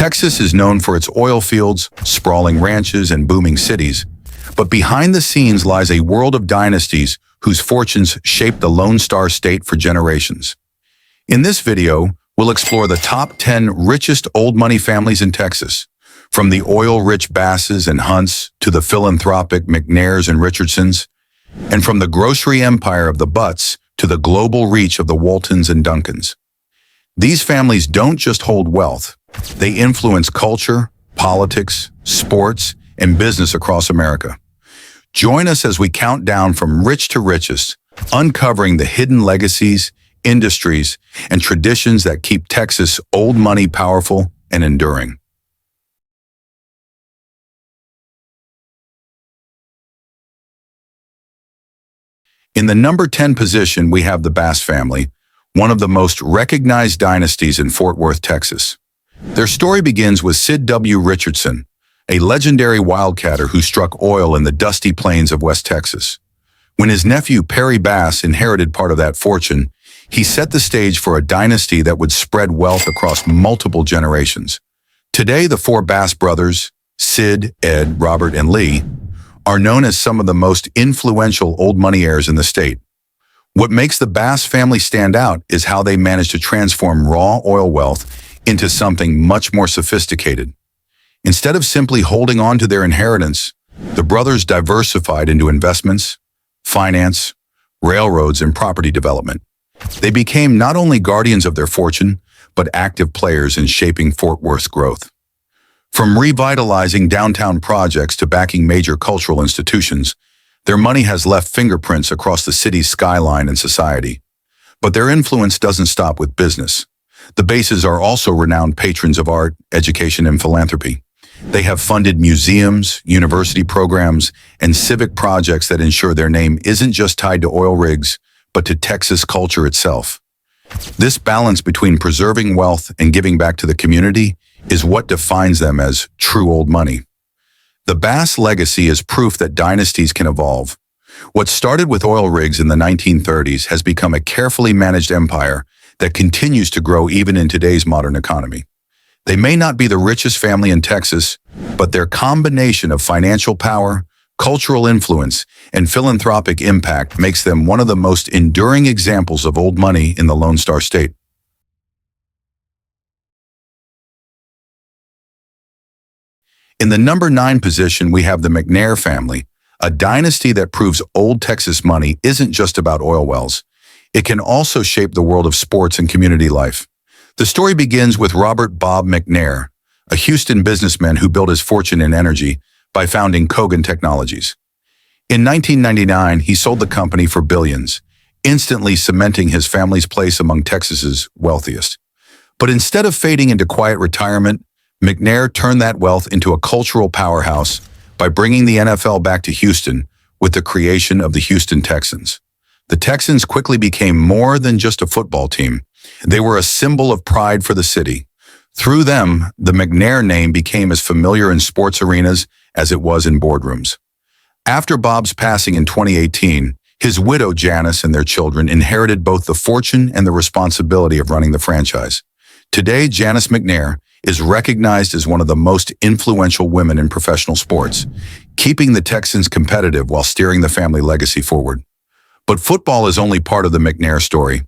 Texas is known for its oil fields, sprawling ranches, and booming cities, but behind the scenes lies a world of dynasties whose fortunes shaped the Lone Star State for generations. In this video, we'll explore the top 10 richest old money families in Texas, from the oil-rich Basses and Hunts to the philanthropic McNairs and Richardsons, and from the grocery empire of the Butts to the global reach of the Waltons and Duncans. These families don't just hold wealth, they influence culture, politics, sports, and business across America. Join us as we count down from rich to richest, uncovering the hidden legacies, industries, and traditions that keep Texas old money powerful and enduring. In the number 10 position, we have the Bass family, one of the most recognized dynasties in Fort Worth, Texas. Their story begins with Sid W. Richardson, a legendary wildcatter who struck oil in the dusty plains of West Texas. When his nephew Perry Bass inherited part of that fortune, he set the stage for a dynasty that would spread wealth across multiple generations. Today, the four Bass brothers, Sid, Ed, Robert, and Lee, are known as some of the most influential old money heirs in the state. What makes the Bass family stand out is how they managed to transform raw oil wealth into something much more sophisticated. Instead of simply holding on to their inheritance, the brothers diversified into investments, finance, railroads, and property development. They became not only guardians of their fortune, but active players in shaping Fort Worth's growth. From revitalizing downtown projects to backing major cultural institutions, their money has left fingerprints across the city's skyline and society. But their influence doesn't stop with business. The Basses are also renowned patrons of art, education, and philanthropy. They have funded museums, university programs, and civic projects that ensure their name isn't just tied to oil rigs, but to Texas culture itself. This balance between preserving wealth and giving back to the community is what defines them as true old money. The Bass legacy is proof that dynasties can evolve. What started with oil rigs in the 1930s has become a carefully managed empire that continues to grow even in today's modern economy. They may not be the richest family in Texas, but their combination of financial power, cultural influence, and philanthropic impact makes them one of the most enduring examples of old money in the Lone Star State. In the number 9 position, we have the McNair family, a dynasty that proves old Texas money isn't just about oil wells. It can also shape the world of sports and community life. The story begins with Robert Bob McNair, a Houston businessman who built his fortune in energy by founding Kogan Technologies. In 1999, he sold the company for billions, instantly cementing his family's place among Texas's wealthiest. But instead of fading into quiet retirement, McNair turned that wealth into a cultural powerhouse by bringing the NFL back to Houston with the creation of the Houston Texans. The Texans quickly became more than just a football team. They were a symbol of pride for the city. Through them, the McNair name became as familiar in sports arenas as it was in boardrooms. After Bob's passing in 2018, his widow Janice and their children inherited both the fortune and the responsibility of running the franchise. Today, Janice McNair is recognized as one of the most influential women in professional sports, keeping the Texans competitive while steering the family legacy forward. But football is only part of the McNair story.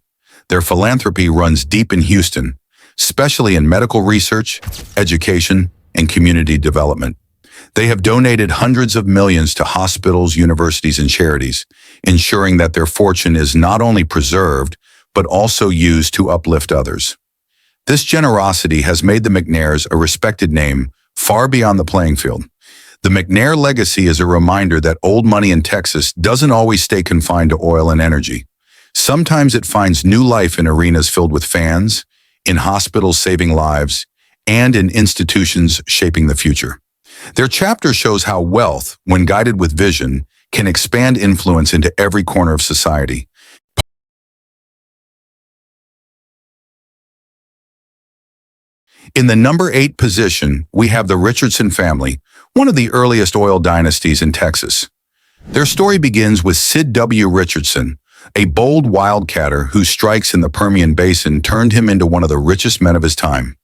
Their philanthropy runs deep in Houston, especially in medical research, education, and community development. They have donated hundreds of millions to hospitals, universities, and charities, ensuring that their fortune is not only preserved, but also used to uplift others. This generosity has made the McNairs a respected name far beyond the playing field. The McNair legacy is a reminder that old money in Texas doesn't always stay confined to oil and energy. Sometimes it finds new life in arenas filled with fans, in hospitals saving lives, and in institutions shaping the future. Their chapter shows how wealth, when guided with vision, can expand influence into every corner of society. In the number 8 position, we have the Richardson family, one of the earliest oil dynasties in Texas. Their story begins with Sid W. Richardson, a bold wildcatter whose strikes in the Permian Basin turned him into one of the richest men of his time.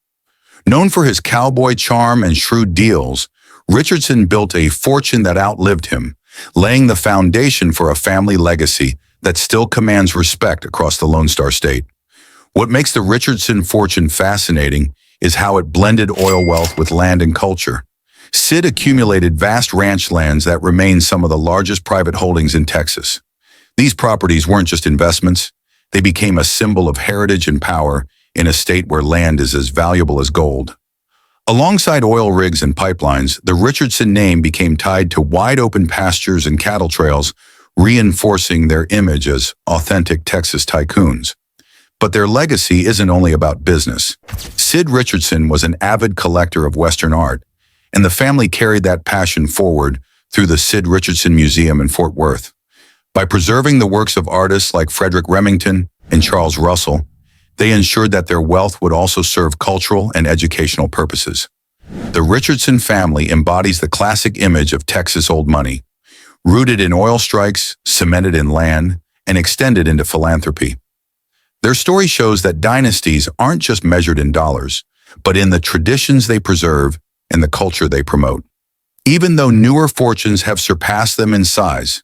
Known for his cowboy charm and shrewd deals, Richardson built a fortune that outlived him, laying the foundation for a family legacy that still commands respect across the Lone Star State. What makes the Richardson fortune fascinating is how it blended oil wealth with land and culture. Sid accumulated vast ranch lands that remain some of the largest private holdings in Texas. These properties weren't just investments, they became a symbol of heritage and power in a state where land is as valuable as gold. Alongside oil rigs and pipelines, the Richardson name became tied to wide-open pastures and cattle trails, reinforcing their image as authentic Texas tycoons. But their legacy isn't only about business. Sid Richardson was an avid collector of Western art, and the family carried that passion forward through the Sid Richardson Museum in Fort Worth. By preserving the works of artists like Frederick Remington and Charles Russell, they ensured that their wealth would also serve cultural and educational purposes. The Richardson family embodies the classic image of Texas old money, rooted in oil strikes, cemented in land, and extended into philanthropy. Their story shows that dynasties aren't just measured in dollars, but in the traditions they preserve and the culture they promote. Even though newer fortunes have surpassed them in size,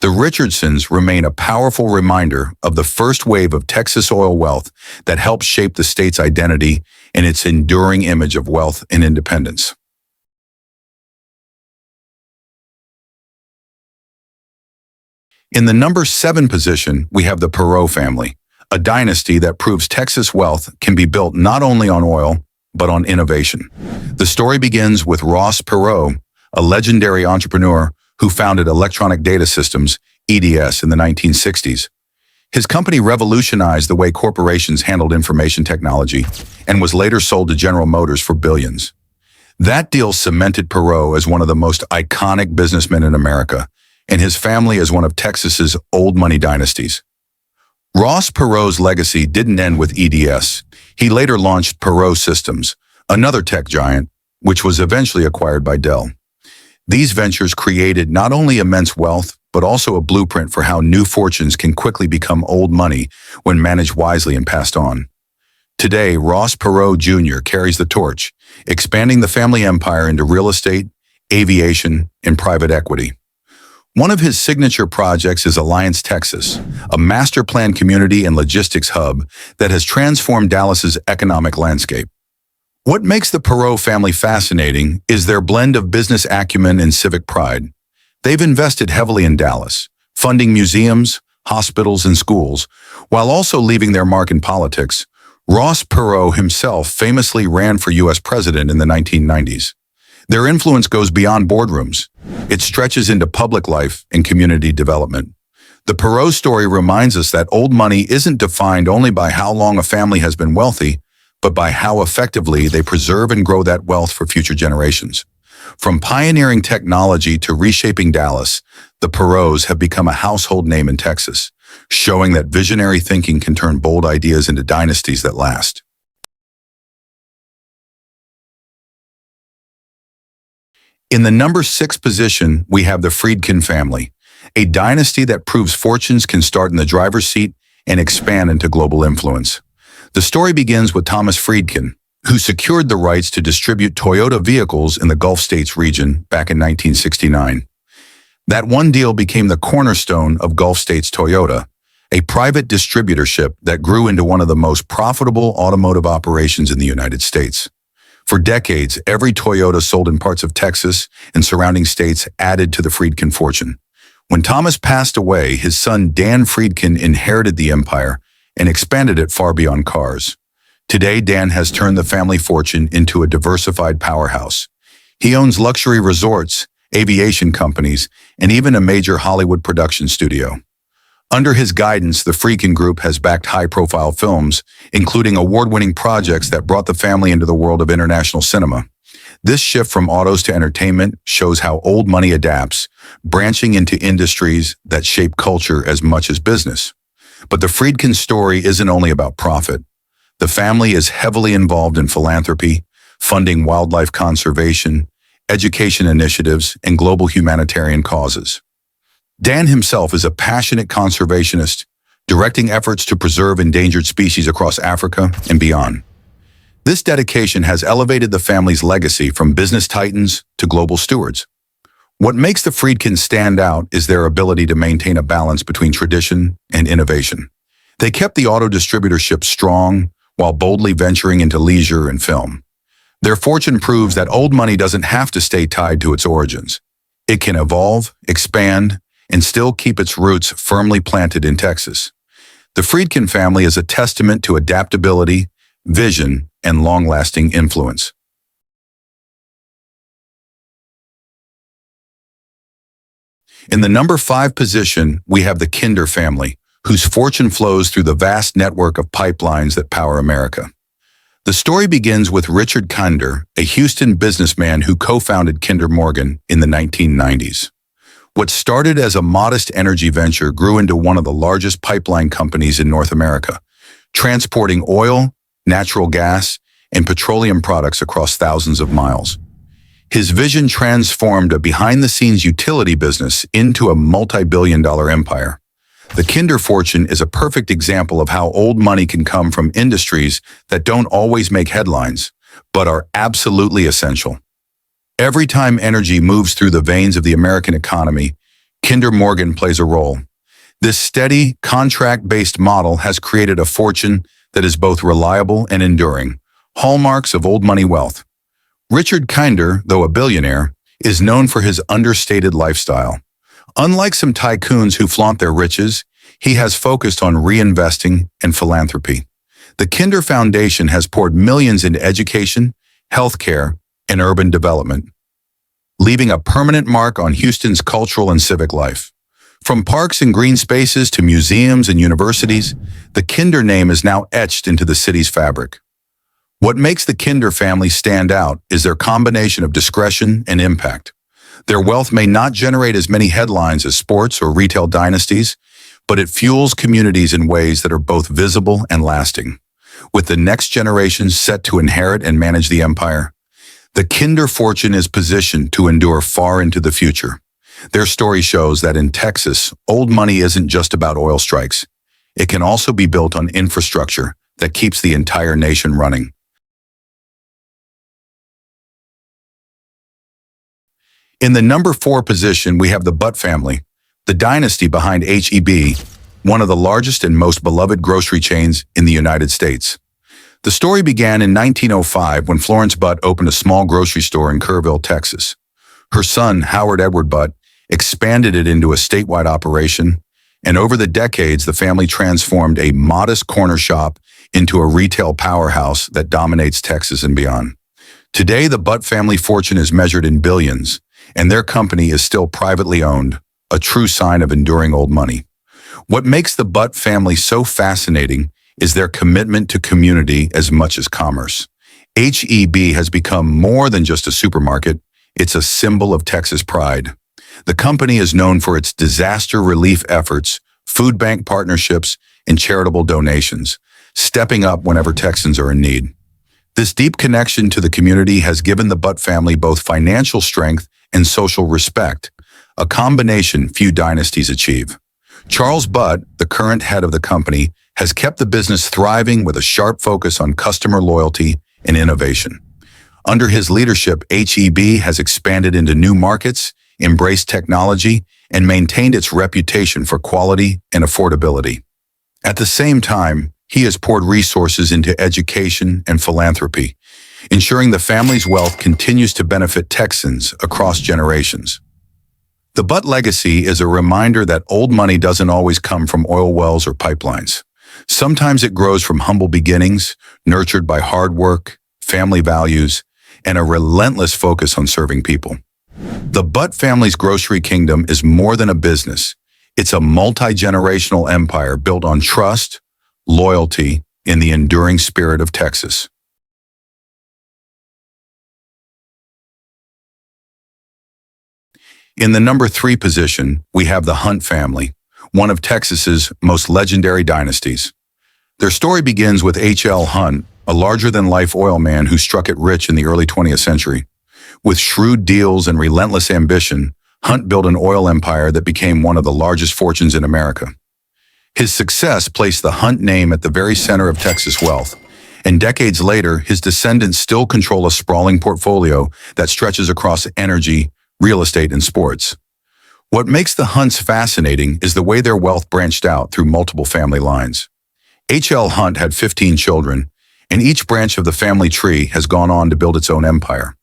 the Richardsons remain a powerful reminder of the first wave of Texas oil wealth that helped shape the state's identity and its enduring image of wealth and independence. In the number 7 position, we have the Perot family, a dynasty that proves Texas wealth can be built not only on oil, but on innovation. The story begins with Ross Perot, a legendary entrepreneur who founded Electronic Data Systems, EDS, in the 1960s. His company revolutionized the way corporations handled information technology and was later sold to General Motors for billions. That deal cemented Perot as one of the most iconic businessmen in America, and his family as one of Texas's old money dynasties. Ross Perot's legacy didn't end with EDS. He later launched Perot Systems, another tech giant, which was eventually acquired by Dell. These ventures created not only immense wealth, but also a blueprint for how new fortunes can quickly become old money when managed wisely and passed on. Today, Ross Perot Jr. carries the torch, expanding the family empire into real estate, aviation, and private equity. One of his signature projects is Alliance, Texas, a master-planned community and logistics hub that has transformed Dallas's economic landscape. What makes the Perot family fascinating is their blend of business acumen and civic pride. They've invested heavily in Dallas, funding museums, hospitals, and schools, while also leaving their mark in politics. Ross Perot himself famously ran for U.S. president in the 1990s. Their influence goes beyond boardrooms. It stretches into public life and community development. The Perot story reminds us that old money isn't defined only by how long a family has been wealthy, but by how effectively they preserve and grow that wealth for future generations. From pioneering technology to reshaping Dallas, the Perots have become a household name in Texas, showing that visionary thinking can turn bold ideas into dynasties that last. In the number 6 position, we have the Friedkin family, a dynasty that proves fortunes can start in the driver's seat and expand into global influence. The story begins with Thomas Friedkin, who secured the rights to distribute Toyota vehicles in the Gulf States region back in 1969. That one deal became the cornerstone of Gulf States Toyota, a private distributorship that grew into one of the most profitable automotive operations in the United States. For decades, every Toyota sold in parts of Texas and surrounding states added to the Friedkin fortune. When Thomas passed away, his son Dan Friedkin inherited the empire and expanded it far beyond cars. Today, Dan has turned the family fortune into a diversified powerhouse. He owns luxury resorts, aviation companies, and even a major Hollywood production studio. Under his guidance, the Friedkin Group has backed high-profile films, including award-winning projects that brought the family into the world of international cinema. This shift from autos to entertainment shows how old money adapts, branching into industries that shape culture as much as business. But the Friedkin story isn't only about profit. The family is heavily involved in philanthropy, funding wildlife conservation, education initiatives, and global humanitarian causes. Dan himself is a passionate conservationist, directing efforts to preserve endangered species across Africa and beyond. This dedication has elevated the family's legacy from business titans to global stewards. What makes the Friedkins stand out is their ability to maintain a balance between tradition and innovation. They kept the auto distributorship strong while boldly venturing into leisure and film. Their fortune proves that old money doesn't have to stay tied to its origins. It can evolve, expand, and still keep its roots firmly planted in Texas. The Friedkin family is a testament to adaptability, vision, and long-lasting influence. In the number 5 position, we have the Kinder family, whose fortune flows through the vast network of pipelines that power America. The story begins with Richard Kinder, a Houston businessman who co-founded Kinder Morgan in the 1990s. What started as a modest energy venture grew into one of the largest pipeline companies in North America, transporting oil, natural gas, and petroleum products across thousands of miles. His vision transformed a behind-the-scenes utility business into a multi-billion-dollar empire. The Kinder fortune is a perfect example of how old money can come from industries that don't always make headlines, but are absolutely essential. Every time energy moves through the veins of the American economy, Kinder Morgan plays a role. This steady, contract-based model has created a fortune that is both reliable and enduring, hallmarks of old money wealth. Richard Kinder, though a billionaire, is known for his understated lifestyle. Unlike some tycoons who flaunt their riches, he has focused on reinvesting and philanthropy. The Kinder Foundation has poured millions into education, healthcare, and urban development, leaving a permanent mark on Houston's cultural and civic life. From parks and green spaces to museums and universities, the Kinder name is now etched into the city's fabric. What makes the Kinder family stand out is their combination of discretion and impact. Their wealth may not generate as many headlines as sports or retail dynasties, but it fuels communities in ways that are both visible and lasting. With the next generation set to inherit and manage the empire, the Kinder fortune is positioned to endure far into the future. Their story shows that in Texas, old money isn't just about oil strikes. It can also be built on infrastructure that keeps the entire nation running. In the number 4 position, we have the Butt family, the dynasty behind H-E-B, one of the largest and most beloved grocery chains in the United States. The story began in 1905 when Florence Butt opened a small grocery store in Kerrville, Texas. Her son, Howard Edward Butt, expanded it into a statewide operation, and over the decades, the family transformed a modest corner shop into a retail powerhouse that dominates Texas and beyond. Today, the Butt family fortune is measured in billions, and their company is still privately owned, a true sign of enduring old money. What makes the Butt family so fascinating is their commitment to community as much as commerce. H-E-B has become more than just a supermarket, it's a symbol of Texas pride. The company is known for its disaster relief efforts, food bank partnerships, and charitable donations, stepping up whenever Texans are in need. This deep connection to the community has given the Butt family both financial strength and social respect, a combination few dynasties achieve. Charles Butt, the current head of the company, has kept the business thriving with a sharp focus on customer loyalty and innovation. Under his leadership, H-E-B has expanded into new markets, embraced technology, and maintained its reputation for quality and affordability. At the same time, he has poured resources into education and philanthropy, ensuring the family's wealth continues to benefit Texans across generations. The Butt legacy is a reminder that old money doesn't always come from oil wells or pipelines. Sometimes it grows from humble beginnings, nurtured by hard work, family values, and a relentless focus on serving people. The Butt family's grocery kingdom is more than a business. It's a multi-generational empire built on trust, loyalty, and the enduring spirit of Texas. In the number 3 position, we have the Hunt family, one of Texas's most legendary dynasties. Their story begins with H.L. Hunt, a larger-than-life oil man who struck it rich in the early 20th century. With shrewd deals and relentless ambition, Hunt built an oil empire that became one of the largest fortunes in America. His success placed the Hunt name at the very center of Texas wealth, And decades later, his descendants still control a sprawling portfolio that stretches across energy, real estate, and sports. What makes the Hunts fascinating is the way their wealth branched out through multiple family lines. H.L. Hunt had 15 children, and each branch of the family tree has gone on to build its own empire.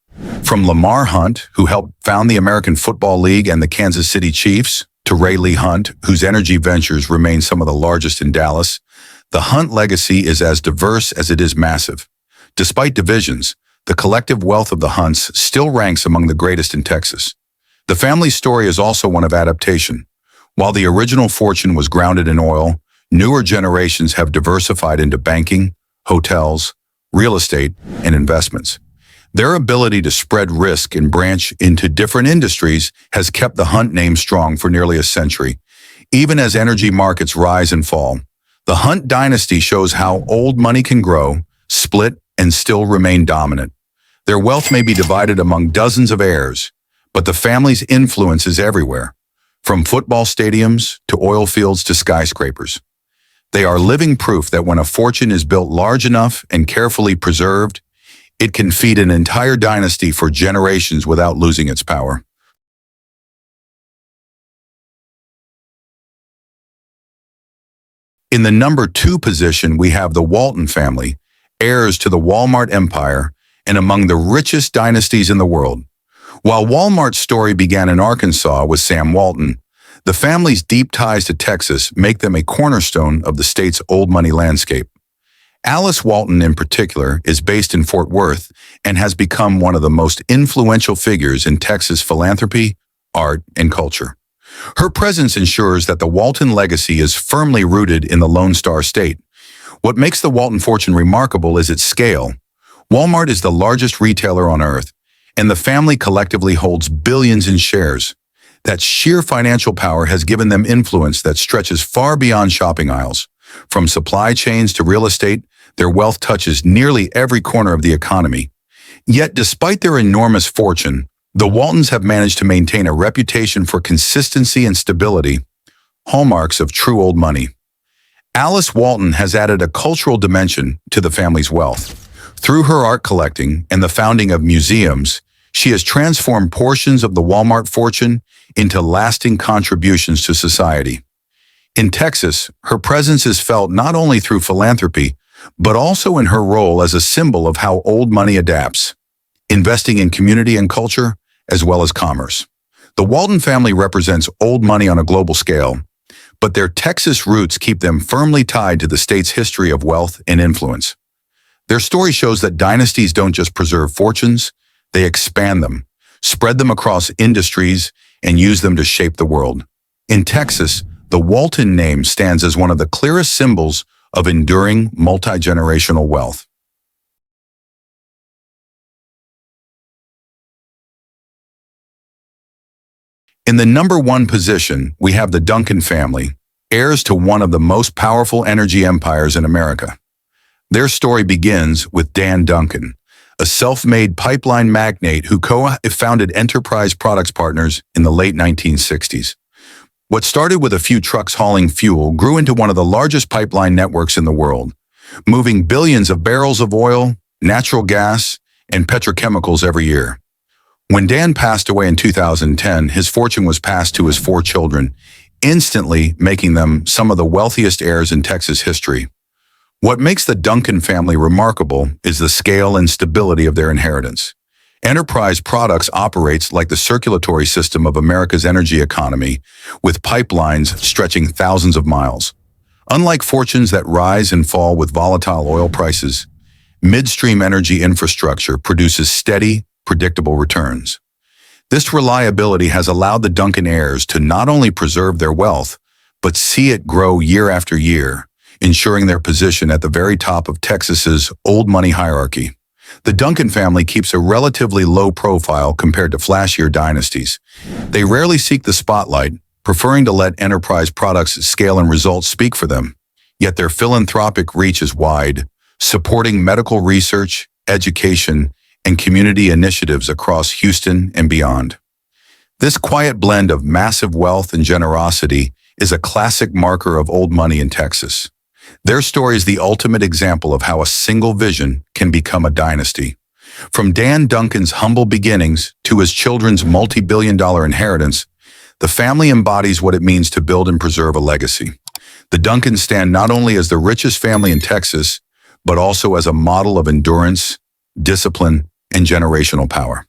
From Lamar Hunt, who helped found the American Football League and the Kansas City Chiefs, to Ray Lee Hunt, whose energy ventures remain some of the largest in Dallas, the Hunt legacy is as diverse as it is massive. Despite divisions, the collective wealth of the Hunts still ranks among the greatest in Texas. The family's story is also one of adaptation. While the original fortune was grounded in oil, newer generations have diversified into banking, hotels, real estate, and investments. Their ability to spread risk and branch into different industries has kept the Hunt name strong for nearly a century. Even as energy markets rise and fall, the Hunt dynasty shows how old money can grow, split, and still remain dominant. Their wealth may be divided among dozens of heirs, but the family's influence is everywhere, from football stadiums to oil fields to skyscrapers. They are living proof that when a fortune is built large enough and carefully preserved, it can feed an entire dynasty for generations without losing its power. In the number 2 position, we have the Walton family, heirs to the Walmart empire and among the richest dynasties in the world. While Walmart's story began in Arkansas with Sam Walton, the family's deep ties to Texas make them a cornerstone of the state's old money landscape. Alice Walton, in particular, is based in Fort Worth and has become one of the most influential figures in Texas philanthropy, art, and culture. Her presence ensures that the Walton legacy is firmly rooted in the Lone Star State. What makes the Walton fortune remarkable is its scale. Walmart is the largest retailer on earth, and the family collectively holds billions in shares. That sheer financial power has given them influence that stretches far beyond shopping aisles. From supply chains to real estate, their wealth touches nearly every corner of the economy. Yet, despite their enormous fortune, the Waltons have managed to maintain a reputation for consistency and stability, hallmarks of true old money. Alice Walton has added a cultural dimension to the family's wealth. Through her art collecting and the founding of museums, she has transformed portions of the Walmart fortune into lasting contributions to society. In Texas, her presence is felt not only through philanthropy, but also in her role as a symbol of how old money adapts, investing in community and culture, as well as commerce. The Walton family represents old money on a global scale, but their Texas roots keep them firmly tied to the state's history of wealth and influence. Their story shows that dynasties don't just preserve fortunes, they expand them, spread them across industries, and use them to shape the world. In Texas, the Walton name stands as one of the clearest symbols of enduring multi-generational wealth. In the number 1 position, we have the Duncan family, heirs to one of the most powerful energy empires in America. Their story begins with Dan Duncan, a self-made pipeline magnate who co-founded Enterprise Products Partners in the late 1960s. What started with a few trucks hauling fuel grew into one of the largest pipeline networks in the world, moving billions of barrels of oil, natural gas, and petrochemicals every year. When Dan passed away in 2010, his fortune was passed to his 4 children, instantly making them some of the wealthiest heirs in Texas history. What makes the Duncan family remarkable is the scale and stability of their inheritance. Enterprise Products operates like the circulatory system of America's energy economy, with pipelines stretching thousands of miles. Unlike fortunes that rise and fall with volatile oil prices, midstream energy infrastructure produces steady, predictable returns. This reliability has allowed the Duncan heirs to not only preserve their wealth, but see it grow year after year, ensuring their position at the very top of Texas's old money hierarchy. The Duncan family keeps a relatively low profile compared to flashier dynasties. They rarely seek the spotlight, preferring to let Enterprise Products' scale and results speak for them. Yet their philanthropic reach is wide, supporting medical research, education, and community initiatives across Houston and beyond. This quiet blend of massive wealth and generosity is a classic marker of old money in Texas. Their story is the ultimate example of how a single vision can become a dynasty. From Duncan's humble beginnings to his children's multi-billion-dollar inheritance, the family embodies what it means to build and preserve a legacy. The Duncans stand not only as the richest family in Texas, but also as a model of endurance, discipline, and generational power.